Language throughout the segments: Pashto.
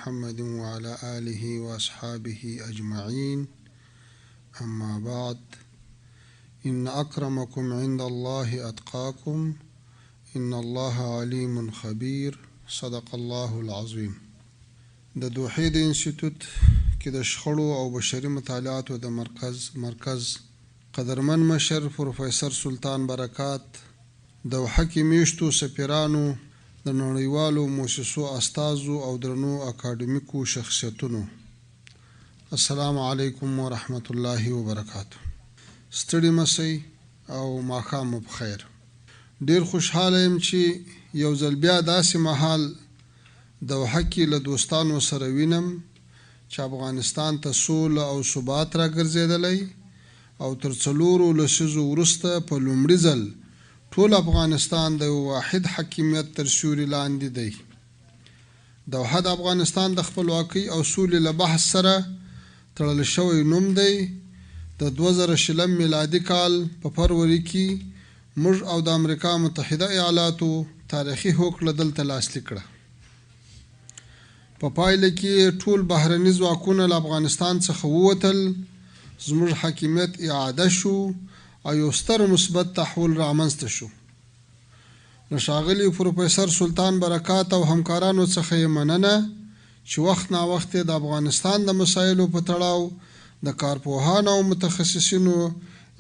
محمد وعلى آله وأصحابه أجمعين. أما بعد، إن أكرمكم عند الله أتقاكم إن الله عليم خبير. صدق الله العظيم. د دوحې د انسټیټیوټ کې د شخړو او بشري مطالعاتو د مرکز قدرمن مشر پروفیسر سلطان برکات، دوحه کې میشتو سفیرانو، د نړیوالو مؤسسو استازو او درنو اکاډمیکو شخصیتونو، السلام علیکم ورحمت الله وبرکاته. ستړي مسئ او ماښام مو بخیر. ډیر خوشحاله یم چې یو ځل بیا داسې مهال دوحه کې له دوستانو سره وینم چې افغانستان ته سوله او ثبات راګرځېدلی او تر 4 لسیزو وروسته په لومړي ځل ټول افغانستان د واحد حاکمیت تر سیوري لاندې دی. دوحه د افغانستان د خپلواکۍ او سولې له بحث سره تړل شوی نوم دی. د 2020 میلادي کال په فروری کې موږ او د امریکا متحده ایالاتو تاریخي هوکړه دلته لاسلیک کړه. په پایله کې ټول بهرني ځواکونه له افغانستان څخه ووتل، زموږ حاکمیت اعاده شو او یو ستر مثبت تحول رامنځته شو. له ښاغلي پروفیسر سلطان برکات او همکارانو څخه یې مننه چې وخت ناوخت د افغانستان د مسایلو په تړاو د کارپوهانو او متخصصینو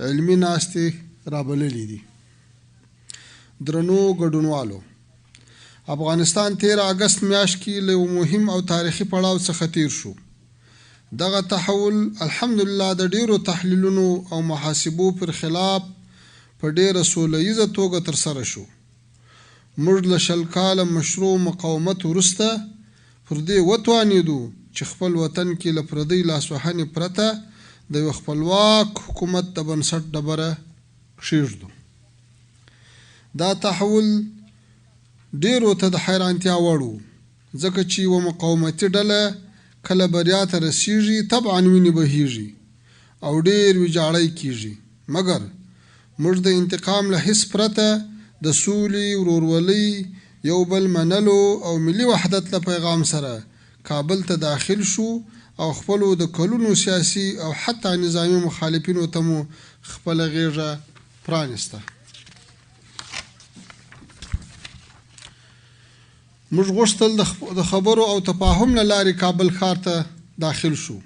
علمي ناستې رابللې دي. درنو ګډونوالو، افغانستان 13 اگست میاشت کې له یو مهم او تاریخي پړاو څخه تیر شو. دغه تحول الحمدلله د ډیرو تحلیلونو او محاسبو پر خلاف په ډیره سوله ییزه توګه ترسره شو. موږ له 20 کاله مشروع مقاومت وروسته پر دې وتوانېدو چې خپل وطن کې له پردۍ لاسوهنې پرته د یو خپلواک حکومت د بنسټ ډبره کښېږدو. دا تحول ډیرو ته د حیرانتیا وړ و، ځکه چې یوه مقاومتي ډله کله بریا ته رسیږي طبعا وینې بهیږي او ډیر ویجاړی کیږي، مګر موږ د انتقام له حس پرته د سولې، ورورولۍ، یو بل منلو او ملي وحدت له پیغام سره کابل ته داخل شو او خپلو د کلونو سیاسي او حتی نظامی مخالفینو ته مو خپله غیږه پرانسته. موږ غوښتل د خبرو او تفاهم له لارې کابل ښار ته داخل شو،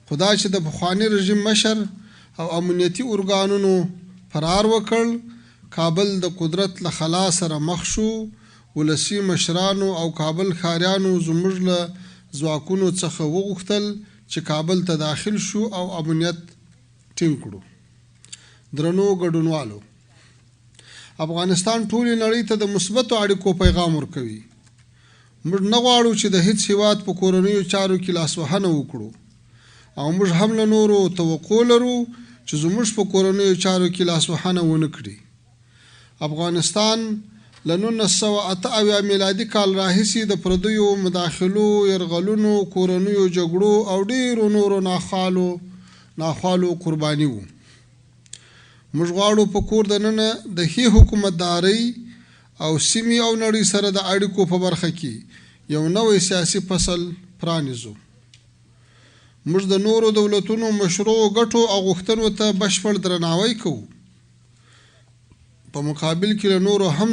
خو دا چې د پخواني رژیم مشر او امنیتي ارګانونو فرار وکړ، کابل د قدرت له خلا سره مخ شو. ولسي مشرانو او کابل ښاریانو زموږ له ځواکونو څخه وغوښتل چې کابل ته داخل شو او امنیت ټینګ کړو. درنو ګډونوالو، افغانستان ټولې نړۍ ته د مثبتو اړیکو پیغام ورکوي. موږ نه غواړو چې د هیڅ هیواد په کورنیو چارو کې لاسوهنه وکړو او موږ هم له نورو توقع لرو چې زموږ په کورنیو چارو کې لاسوهنه ونه کړي. افغانستان له 1978 میلادي کال راهیسې د پردیو مداخلو، یرغلونو، کورنیو جګړو او ډیرو نورو ناخوالو قرباني و. موږ غواړو په کور دننه د ښې حکومتدارۍ او سیمې او نړۍ سره د اړیکو په برخه کې یو نوی سیاسي فصل پرانیزو. موږ د نورو دولتونو مشروع ګټو او غوښتنو ته بشپړ درناوی کوو، په مقابل کې له نورو هم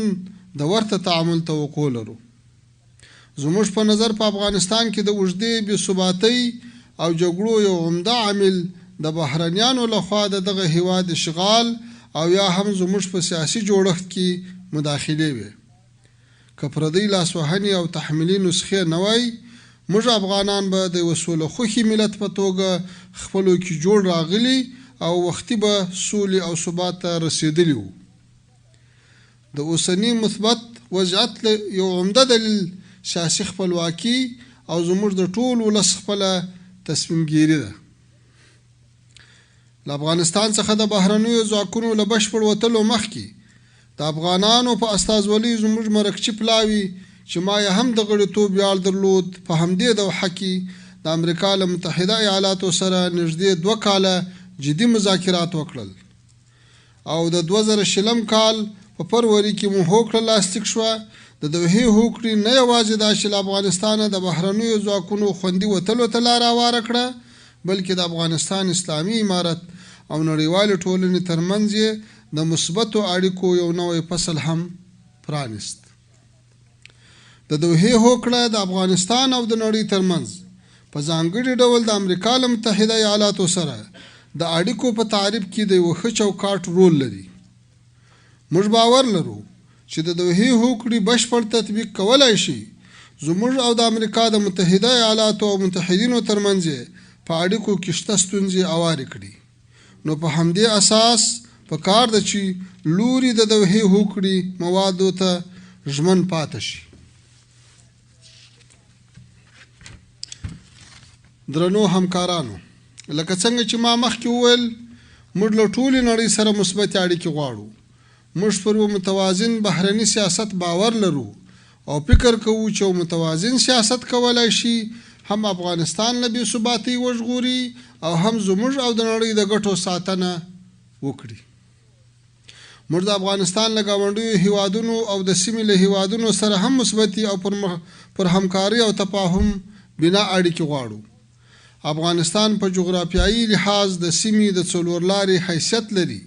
د ورته تعامل توقع لرو. زموږ په نظر په افغانستان کې د اوږدې بې ثباتۍ او جګړو یو عمده عامل د بهرنیانو لخوا د دغه هیواد اشغال او یا هم زموږ په سیاسي جوړښت کې مداخلې وي. که پردۍ لاسوهنې او تحمیلي نسخې نه وای، موږ افغانان به د یوه سوله خوښي ملت په توګه خپلو کې جوړ راغلي او وختي به سولې او ثبات ته رسېدلي وو. د اوسني مثبت وضعیت یو عمده دلیل سیاسي خپلواکي او زموږ د ټول ولس خپله تصمیم ګیري ده. له افغانستان څخه د بهرنیو ځواکونو له بشپړ وتلو مخکې د افغانانو په استازولۍ زموږ مرکچي پلاوي چې ما یې هم د غړیتوب ویاړ درلود، په همدې دوحه کې د امریکا له متحده ایالاتو سره نږدې 2 کاله جدي مذاکرات وکړل او د 2020 کال په فروری کې مو هوکړه لاسلیک شوه. د دوحې هوکړې نه یوازې دا چې له افغانستانه د بهرنیو ځواکونو خوندي وتلو ته لار هواره کړه، بلکې د افغانستان اسلامي امارت او نړیوالې ټولنې ترمنځ یې د مثبتو اړیکو یو نوی فصل هم پرانیست. د دوحې هوکړه د افغانستان او د نړۍ ترمنځ په ځانګړي ډول د امریکا له متحده ایالاتو سره د اړیکو په تعریف کې د یو ښه چوکاټ رول لري. موږ باور لرو چې د دوحې هوکړې بشپړ تطبیق کولای شي زموږ او د امریکا د متحده ایالاتو او متحدینو ترمنځ په اړیکو کې شته ستونزې هوارې کړي. نو په همدې اساس په کار ده چې لوري د دوحې هوکړې موادو ته ژمن پاتې شي. درنو همکارانو، لکه څنګه چې ما مخکې وویل، موږ له ټولې نړۍ سره مثبتې اړیکې غواړو. موږ پر متوازن بهرني سیاست باور لرو او فکر کوو چې متوازن سیاست کولای شي هم افغانستان له بې ثباتۍ وژغوري او هم زموږ او د نړۍ د ګټو ساتنه وکړي. موږ د افغانستان له ګاونډیو هیوادونو او د سیمې له هیوادونو سره هم مثبتې او پر همکاري او تفاهم بنا اړیکې غواړو. افغانستان په جغرافیایي لحاظ د سیمې د څلورلارې حیثیت لري.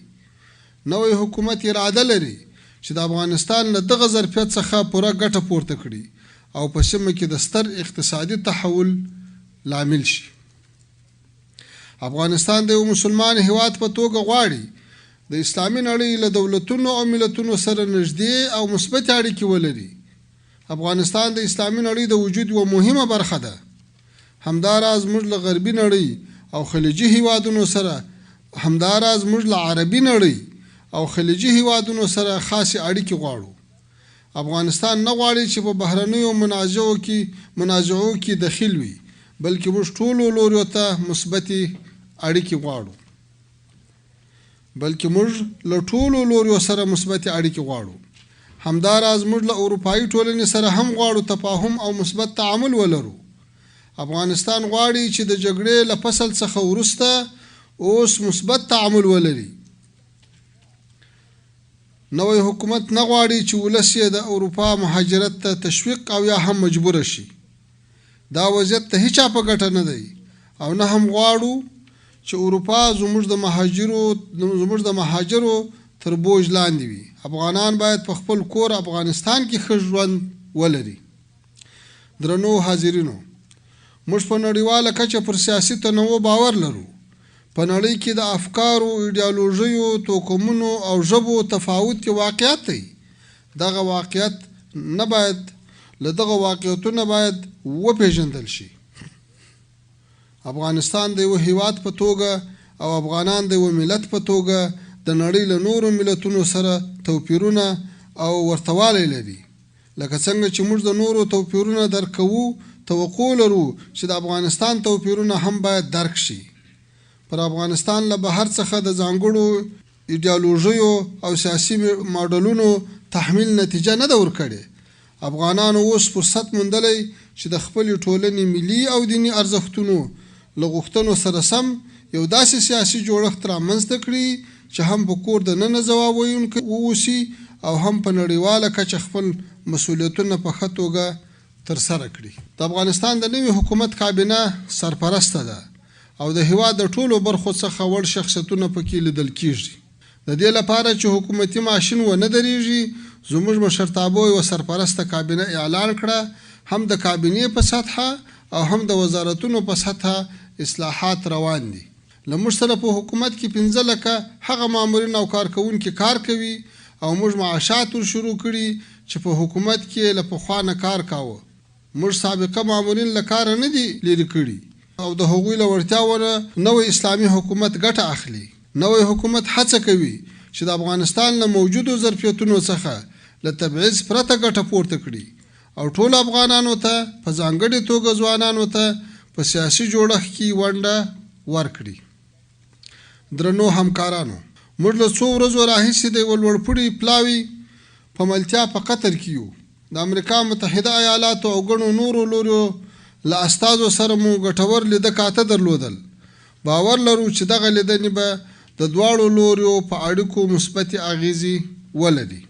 نوی حکومت اراده لري چې د افغانستان له دغه ظرفیت څخه پوره ګټه پورته کړي او په سیمه کې د ستر اقتصادي تحول لامل شي. افغانستان د یو مسلمان هیواد په توګه غواړي د اسلامي نړۍ له دولتونو او ملتونو سره نږدې او مثبت اړیکې ولري. افغانستان د اسلامي نړۍ د وجود یوه مهمه برخه ده. همداراز موږ له غربي نړۍ او خلیجي هیوادونو سره له عربي نړۍ او خلیجي هیوادونو سره خاصې اړیکې غواړو. افغانستان نه غواړي چې په بهرنیو منازعو کې دخیل وي، بلکې موږ ټولو لوریو ته مثبتې اړیکې غواړو. همداراز موږ له اروپایي ټولنې سره هم غواړو تفاهم او مثبت تعامل ولرو. افغانستان غواړي چې د جګړې له فصل څخه وروسته اوس مثبت تعامل ولري. نوی حکومت نه غواړي چې ولس یې د اروپا مهاجرت ته تشویق او یا هم مجبور شي. دا وضعیت ته هیچا په ګټه نه دی او نه هم غواړو چې اروپا زموږ د مهاجرو تر بوج لاندې وي. افغانان باید په خپل کور افغانستان کې ښه ژوند ولري. درنو حاضرینو، موږ په نړیواله کچه پر سیاسي تنوع باور لرو. په نړۍ کې د افکارو، ایډیالوژیو، توکمونو او ژبو تفاوت یو واقعیت دی. دغه واقعیتونه باید وپېژندل شي. افغانستان د یو هیواد په توګه او افغانان د یو ملت په توګه د نړۍ له نورو ملتونو سره توپیرونه او ورتهوالی لري. لکه څنګه چې موږ د نورو توپیرونه درک کوو، توقع لرو چې د افغانستان توپیرونه هم باید درک شي. پر افغانستان له بهر څخه د ځانګړو ایډیالوژیو او سیاسي ماډلونو تحمیل نتیجه نه ده ورکړې. افغانانو اوس فرصت موندلی چې د خپلې ټولنې ملي او دیني ارزښتونو له غوښتنو سره سم یو داسې سیاسي جوړښت رامنځته کړي چې هم په کور دننه ځواب ویونکی واوسي او هم په نړیواله کچه خپل مسؤلیتونه په ښه توګه ترسره کړي. د افغانستان د نوي حکومت کابینه سرپرسته ده او د هیواد د ټولو برخو څخه وړ شخصیتونه پکې لیدل کیږي. د دې لپاره چې حکومتي ماشین ونه درېږي، زموږ مشرتابه یوه سرپرسته کابینه اعلان کړه. هم د کابینې په سطحه او هم د وزارتونو په سطحه اصلاحات روان دي. له موږ سره په حکومت کې 15 لکه هغه مامورین او کارکوونکي کار کوي او موږ معاشات شروع کړي چې په حکومت کې له پخوا نه کار کاوه. موږ سابقه مامورین له کاره نه دي لرې کړي او د هغوی له وړتیاونه نوی اسلامي حکومت ګټه اخلي. نوی حکومت هڅه کوي چې د افغانستان له موجودو ظرفیتونو څخه له تبعیض پرته ګټه پورته کړي او ټول افغانانو ته په ځانګړې توګه ځوانانو ته په سیاسي جوړښت کې ونډه ورکړي. درنو همکارانو، موږ له څو ورځو راهیسې د یوه لوړپوړي پلاوي په ملتیا په قطر کې یو. د امریکا متحده ایالاتو او ګڼو نورو لوریو له استازو سره مو ګټور لیده کاته درلودل. باور لرو چې دغه لیدنې به د دواړو لوریو په اړیکو مثبتې اغیزې ولري.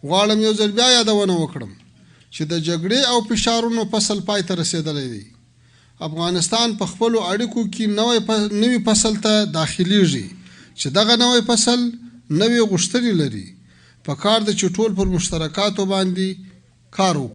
غواړم یو ځل بیا یادونه وکړم چې د جګړې او فشارونو فصل پای ته رسېدلی دی. افغانستان په خپلو اړیکو کې نوي فصل ته داخلیږي چې دغه نوی فصل نوې غوښتنې لري. په کار ده چې ټول پر مشترکاتو باندې کار وکړو.